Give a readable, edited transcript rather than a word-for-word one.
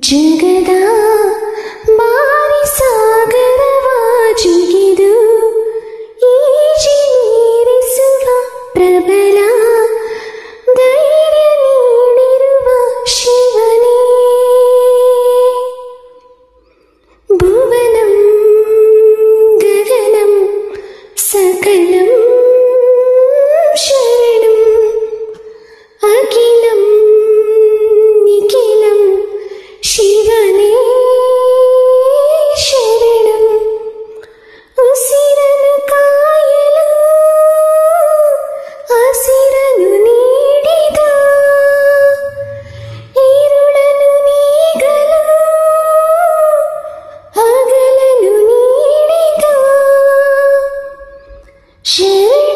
ಜಗದ ಮಾರಿ ಸಾಗರವ ಜಿಗಿದು ಈಜಿ ನೀರಿಸುವ ಪ್ರಬಲ ಧೈರ್ಯ ನೀಡಿರುವ ಶಿವನೇ. ಭುವನಂ ಗಗನಂ ಸಕಲಂ ಶರಣಂ ಅಖಿಲಂ ನಿಖಿಲಂ ಶಿವನೇ ಶರಣಂ. ಉಸಿರನು ಕಾಯಲು ಹಸಿರನು ನೀಡಿದ, ഇരുಳನು ನೀಗಲು ಹಗಲನು ನೀಡಿದ ಶರಣ